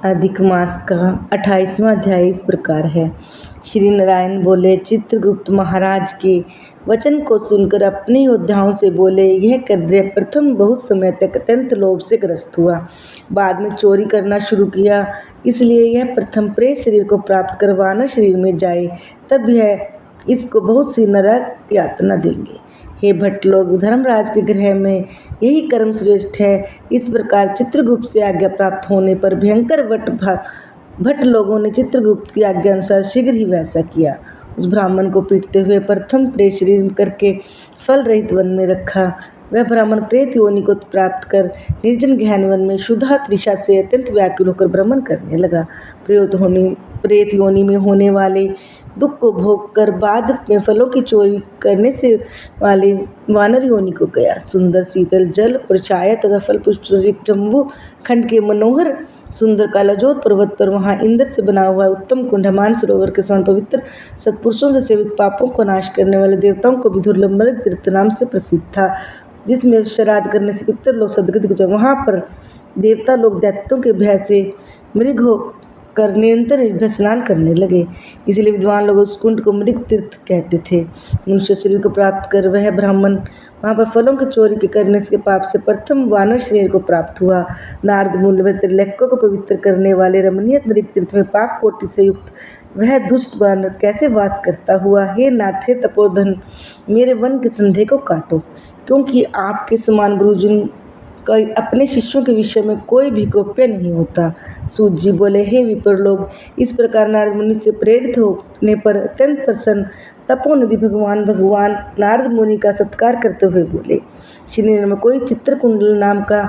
अधिक मास का 28वां अध्याय इस प्रकार है। श्री नारायण बोले, चित्रगुप्त महाराज के वचन को सुनकर अपने योद्धाओं से बोले, यह कद्रय प्रथम बहुत समय तक अत्यंत लोभ से ग्रस्त हुआ, बाद में चोरी करना शुरू किया, इसलिए यह प्रथम प्रेत शरीर को प्राप्त कर वानर शरीर में जाए, तब यह इसको बहुत सी नरक यातना देंगे। हे भट्ट लोग, धर्मराज के गृह में यही कर्म श्रेष्ठ है। इस प्रकार चित्रगुप्त से आज्ञा प्राप्त होने पर भयंकर भट्ट लोगों ने चित्रगुप्त की आज्ञा अनुसार शीघ्र ही वैसा किया। उस ब्राह्मण को पीटते हुए प्रथम प्रेत शरीर करके फल रहित वन में रखा। वह ब्राह्मण प्रेत योनि को प्राप्त कर निर्जन गहन वन में क्षुधा तृषा से अत्यंत व्याकुल होकर भ्रमण करने लगा। प्रेत योनि में होने वाले दुख को भोग कर बाद में फलों की चोरी करने से वाले वानर योनि को गया। सुंदर शीतल जल और छाया तथा फल पुष्प से जम्बू खंड के मनोहर सुंदर कालाजोत पर्वत पर वहाँ इंद्र से बना हुआ उत्तम कुंड मानसरोवर के समान पवित्र सत्पुरुषों से सेवित पापों को नाश करने वाले देवताओं को भी दुर्लभ मृग तीर्थ नाम से प्रसिद्ध था, जिसमें श्राद्ध करने से पितर लोग सदगति को जाए। वहाँ पर देवता लोग दैत्यों के भय से मृग होकर निरंतर निर्भय स्नान करने लगे, इसलिए विद्वान लोग उस कुंड को मृग तीर्थ कहते थे। मनुष्य शरीर को प्राप्त कर वह ब्राह्मण वहाँ पर फलों की चोरी के करने के पाप से प्रथम वानर शरीर को प्राप्त हुआ। नारद मुनि में त्रिलोक को पवित्र करने वाले रमणीय मृग तीर्थ में पाप कोटि से युक्त वह दुष्ट वानर कैसे वास करता हुआ। हे नाथ, हे तपोधन, मेरे वन के संदेह को काटो, क्योंकि आपके समान गुरुजन का अपने शिष्यों के विषय में कोई भी गोप्य नहीं होता। सूत जी बोले, हे विप्र लोग, इस प्रकार नारद मुनि से प्रेरित होने पर अत्यंत प्रसन्न तपोनिधि भगवान नारद मुनि का सत्कार करते हुए बोले, श्रीनगर में कोई चित्रकुंडल नाम का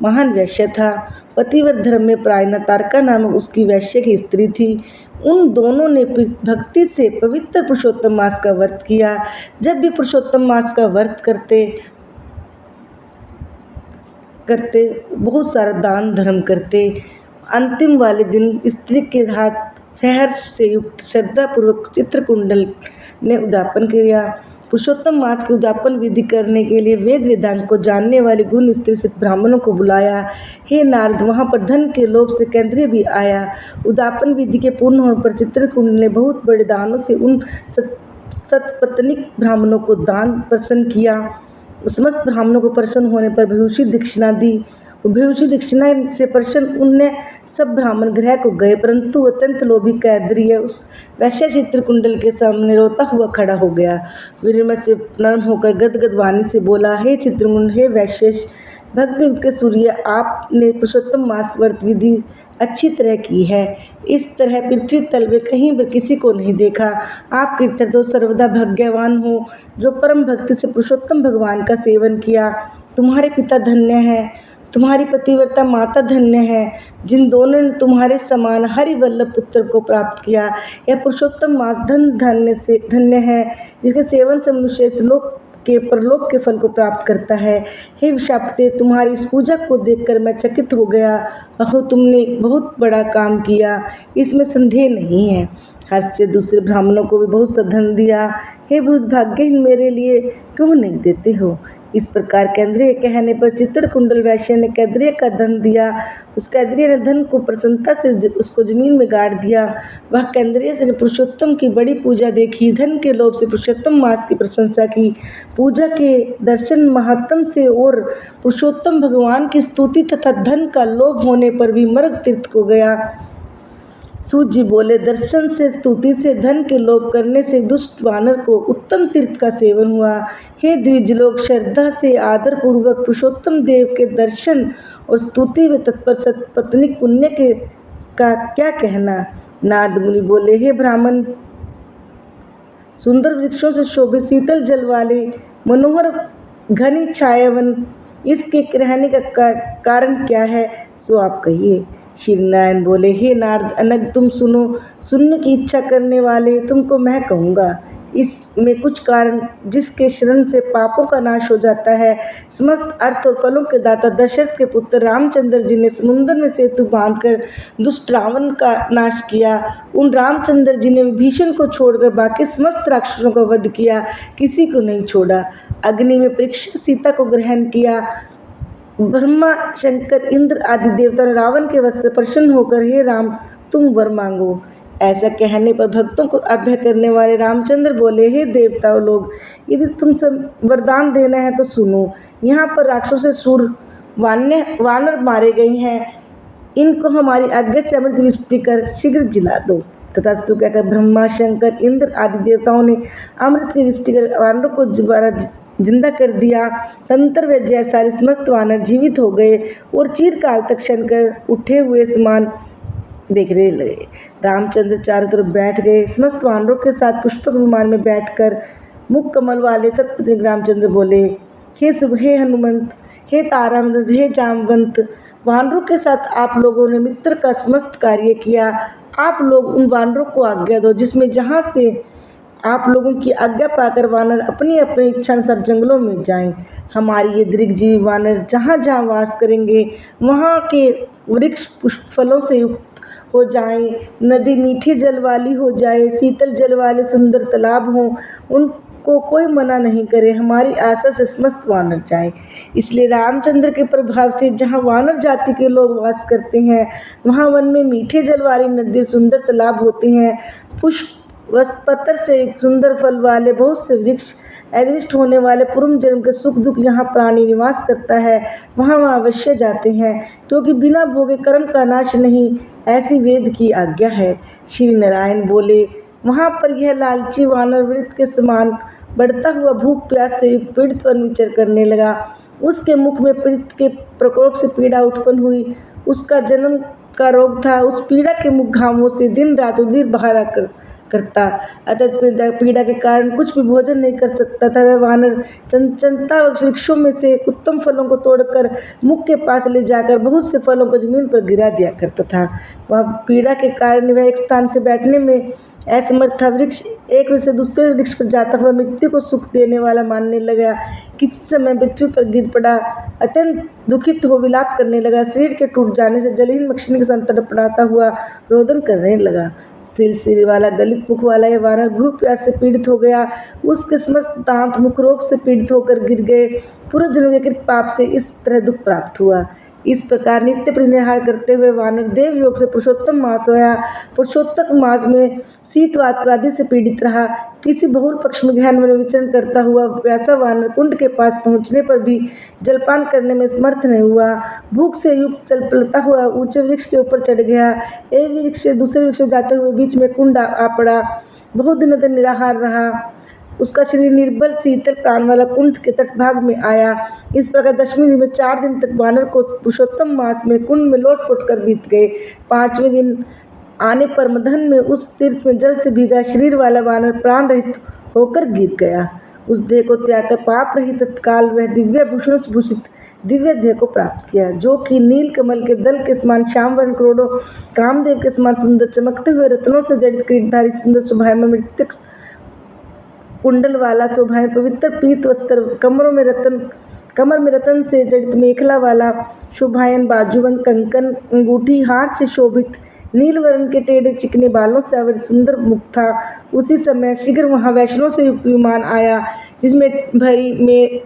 महान वैश्य था। पतिव्रत धर्म में प्रायना तारका नामक उसकी वैश्य की स्त्री थी। उन दोनों ने भक्ति से पवित्र पुरुषोत्तम मास का व्रत किया। जब भी पुरुषोत्तम मास का व्रत करते बहुत सारा दान धर्म करते, अंतिम वाले दिन स्त्री के हाथ शहर से युक्त श्रद्धा पूर्वक चित्रकुंडल ने उद्यापन किया। पुरुषोत्तम मास की उद्यापन विधि करने के लिए वेद वेदांग को जानने वाले गुण स्त्री से ब्राह्मणों को बुलाया। हे नारद, वहाँ पर धन के लोभ से केंद्रीय भी आया। उद्यापन विधि के पूर्ण होने पर चित्रकुंडल ने बहुत बड़े दानों से उन सतपत्निक ब्राह्मणों को दान प्रसन्न किया। समस्त ब्राह्मणों को प्रसन्न होने पर भूषी दक्षिणा दी। भूषी दक्षिणा से प्रसन्न उनने सब ब्राह्मण गृह को गए, परंतु अत्यंत लोभी कैदरीय उस वैश्य चित्रकुंडल के सामने रोता हुआ खड़ा हो गया। विनम्र से नर्म होकर गदगद वाणी से बोला, हे चित्रकुंडल, हे वैश्य भक्ति के सूर्य, आपने पुरुषोत्तम मास व्रत विधि अच्छी तरह की है। इस तरह पृथ्वी तल में कहीं पर किसी को नहीं देखा। आप कीर्तन तो सर्वदा भाग्यवान हो, जो परम भक्ति से पुरुषोत्तम भगवान का सेवन किया। तुम्हारे पिता धन्य है, तुम्हारी पतिव्रता माता धन्य है, जिन दोनों ने तुम्हारे समान हरि वल्लभ पुत्र को प्राप्त किया। यह पुरुषोत्तम मास धन्य है, जिसके सेवन से मनुष्य श्लोक के परलोक के फल को प्राप्त करता है। हे विशाप्ते, तुम्हारी इस पूजा को देखकर मैं चकित हो गया। अहो, तुमने बहुत बड़ा काम किया, इसमें संदेह नहीं है। हर्ष से दूसरे ब्राह्मणों को भी बहुत सा धन दिया। हे वृद्ध, भाग्यहीन मेरे लिए क्यों नहीं देते हो। इस प्रकार केंद्रीय कहने पर चित्रकुंडल वैश्य ने केंद्रीय का धन दिया। उस केंद्रीय ने धन को प्रसन्नता से उसको जमीन में गाड़ दिया। वह केंद्रीय से पुरुषोत्तम की बड़ी पूजा देखी, धन के लोभ से पुरुषोत्तम मास की प्रशंसा की, पूजा के दर्शन महात्म से और पुरुषोत्तम भगवान की स्तुति तथा धन का लोभ होने पर भी मर्ग तीर्थ को गया। सूत जी बोले, दर्शन से, स्तुति से, धन के लोभ करने से दुष्ट वानर को उत्तम तीर्थ का सेवन हुआ। हे द्विज लोग, श्रद्धा से आदर पूर्वक पुरुषोत्तम देव के दर्शन और स्तुति में तत्पर सतपत्निक पुण्य के का क्या कहना। नारद मुनि बोले, हे ब्राह्मण, सुंदर वृक्षों से शोभित शीतल जल वाले मनोहर घनी छायावन, इसके रहने का कारण क्या है, सो आप कहिए। श्री नारायण बोले, हे नारद, अनग तुम सुनो। सुनने की इच्छा करने वाले तुमको मैं कहूँगा। इसमें कुछ कारण जिसके शरण से पापों का नाश हो जाता है। समस्त अर्थ और फलों के दाता दशरथ के पुत्र रामचंद्र जी ने समुद्र में सेतु बांधकर दुष्ट रावण का नाश किया। उन रामचंद्र जी ने विभीषण को छोड़कर बाकी समस्त राक्षसों का वध किया, किसी को नहीं छोड़ा। अग्नि में परीक्षा सीता को ग्रहण किया। ब्रह्मा शंकर इंद्र आदि देवता ने रावण के वध से प्रसन्न होकर हे राम तुम वर मांगो। ऐसा कहने पर भक्तों को अभय करने वाले रामचंद्र बोले, हे देवताओं लोग, यदि तुम सब वरदान देना है तो सुनो। यहाँ पर राक्षसों से सूर वानर मारे गए हैं, इनको हमारी आज्ञा से अमृत वृष्टि कर शीघ्र जिला दो। तथास्तु कहकर ब्रह्मा शंकर इंद्र आदि देवताओं ने अमृत की वृष्टि कर वानरों को दोबारा जिंदा कर दिया। तंत्र व जैसारे समस्त वानर जीवित हो गए और चिरकाल तक शंकर उठे हुए समान देखने लगे। रामचंद्र चारों तरफ बैठ गए। समस्त वानरों के साथ पुष्पक विमान में बैठकर मुख कमल वाले सतपति रामचंद्र बोले, हे हे हनुमंत, हे तारामंत, हे जामवंत, वानरों के साथ आप लोगों ने मित्र का समस्त कार्य किया। आप लोग उन वानरों को आज्ञा दो जिसमें जहाँ से आप लोगों की आज्ञा पाकर वानर अपनी अपनी इच्छानुसार जंगलों में जाएं। हमारी ये दीर्घजीवी वानर जहाँ जहाँ वास करेंगे वहाँ के वृक्ष पुष्प फलों से युक्त हो जाएं, नदी मीठे जल वाली हो जाए, शीतल जल वाले सुंदर तालाब हों, उनको कोई मना नहीं करे। हमारी आशा से समस्त वानर जाएं। इसलिए रामचंद्र के प्रभाव से जहाँ वानर जाति के लोग वास करते हैं वहाँ वन में मीठे जल वाली नदी, सुंदर तालाब होते हैं, पुष्प वस्त्र से एक सुंदर फल वाले बहुत से वृक्ष, अदृष्ट होने वाले पूर्व जन्म के सुख दुख यहाँ प्राणी निवास करता है, वहाँ वहाँ अवश्य जाते हैं, क्योंकि बिना भोगे कर्म का नाश नहीं, ऐसी वेद की आज्ञा है। श्री नारायण बोले, वहाँ पर यह लालची वानर वृत्त के समान बढ़ता हुआ भूख प्यास से युक्त पीड़ित वन विचर करने लगा। उसके मुख में पीड़ित के प्रकोप से पीड़ा उत्पन्न हुई। उसका जन्म का रोग था। उस पीड़ा के मुख घावों से दिन रात उदिर बहारा करता, अतः पीड़ा के कारण कुछ भी भोजन नहीं कर सकता था। वह वानर चंचलता वृक्षों में से उत्तम फलों को तोड़कर मुख के पास ले जाकर बहुत से फलों को जमीन पर गिरा दिया करता था। वह पीड़ा के कारण वह एक स्थान से बैठने में असमर्थ था। वृक्ष एक वृक्ष से दूसरे वृक्ष पर जाता हुआ मृत्यु को सुख देने वाला मानने लगा। किसी समय पृथ्वी पर गिर पड़ा, अत्यंत दुखित हो विलाप करने लगा। शरीर के टूट जाने से जलहीन मछली के साथ तड़पड़ाता हुआ रोदन करने लगा। स्थिर सिर वाला गलित मुख वाला यह वानर भूख प्यास से पीड़ित हो गया। उसके समस्त दांत मुख रोग से पीड़ित होकर गिर गए। पूर्व जन्म के पाप से इस तरह दुख प्राप्त हुआ। इस प्रकार नित्य प्रतिनिहार करते हुए वानर देव योग से पुरुषोत्तम मास होया। पुरुषोत्तम मास में शीतवात्वादि से पीड़ित रहा। किसी बहुल पक्ष में गहन में विचरण करता हुआ प्यासा वानर कुंड के पास पहुंचने पर भी जलपान करने में समर्थ नहीं हुआ। भूख से युक्त चल पड़ता हुआ ऊंचे वृक्ष के ऊपर चढ़ गया। एक वृक्ष से दूसरे वृक्ष जाते हुए बीच में कुंड आ पड़ा। बहुत दिनों तक निराहार रहा। उसका शरीर निर्बल शीतल प्राण वाला कुंड के तटभाग में आया। इस प्रकार दशमी दिन में 4 दिन तक वानर को पुरुषोत्तम मास में कुंड में लोट-पोट कर बीत गए। 5वें दिन आने पर मधन में उस तीर्थ में जल से भीगा शरीर वाला वानर प्राण रहित होकर गिर गया। उस देह को त्याग कर पाप रहित तत्काल वह दिव्य भूषणों से भूषित दिव्य देह को प्राप्त किया, जो कि नील कमल के दल के समान श्याम वर्ण करोड़ों कामदेव के समान सुंदर चमकते हुए रत्नों से जड़ित किरीटधारी सुंदर शोभायमान मृत्यक कुंडल वाला शोभाएं पवित्र पीत वस्त्र, कमर में रतन से जड़ित मेखला वाला शोभायन बाजूबंद कंकन अंगूठी हार से शोभित नील वर्ण के टेढ़े चिकने बालों से आवृत सुंदर मुख था। उसी समय शीघ्र वहाँ वैष्णव से युक्त विमान आया, जिसमें भरी में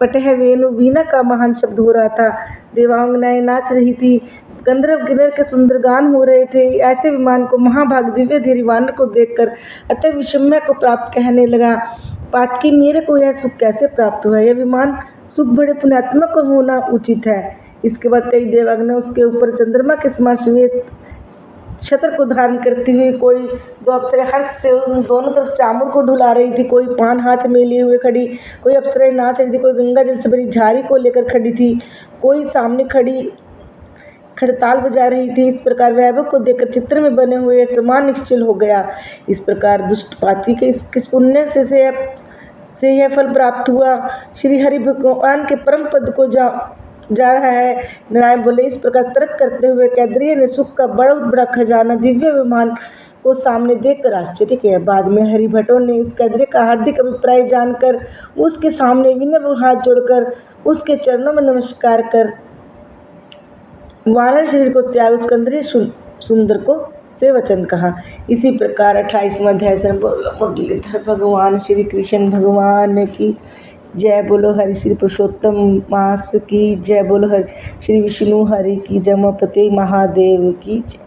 पटह वेणु वीणा का महान शब्द हो रहा था। देवांगनाएं नाच रही थी, गंधर्व किन्नर के सुंदर गान हो रहे थे। ऐसे विमान को महाभाग दिव्य धीरी वानर को देखकर अतः विषम्य को प्राप्त कहने लगा, पातकी मेरे को यह सुख कैसे प्राप्त हुआ? यह विमान सुख बड़े पुण्यात्मा को होना उचित है। इसके बाद कई देवांगना उसके ऊपर चंद्रमा के समान श्वेत छत्र को धारण करती हुई, कोई 2 अप्सराएं हर्ष से उन दोनों तरफ चामर को ढुला रही थी, कोई पान हाथ में लिए हुए खड़ी, कोई अप्सराएं नाच रही थी, कोई गंगा जल से भरी झाड़ी को लेकर खड़ी थी, कोई सामने खड़ी खड़ताल बजा रही थी। इस प्रकार वैभव को देखकर चित्र में बने हुए समान निश्चल हो गया। इस प्रकार दुष्ट पातकी के किस पुण्य से यह फल प्राप्त हुआ? श्री हरि भगवान के परम पद को जा रहा है। नारायण बोले, इस प्रकार तर्क करते हुए कैदरिया ने सुख का बड़ा खजाना दिव्य विमान को सामने देखकर आश्चर्य किया। बाद में हरिभटों ने इस कैदरिया का हार्दिक अभिप्राय जानकर उसके सामने विनम्र हाथ जोड़कर उसके चरणों में नमस्कार कर वानर शरीर को त्याग उस कंदरे सुंदर को से वचन कहा। इसी प्रकार 28वां अध्याय से मुरलीधर भगवान श्री कृष्ण भगवान की जय बोलो हरि श्री पुरुषोत्तम मास की जय बोलो हरि श्री विष्णु हरि की जय उमापति महादेव की जय।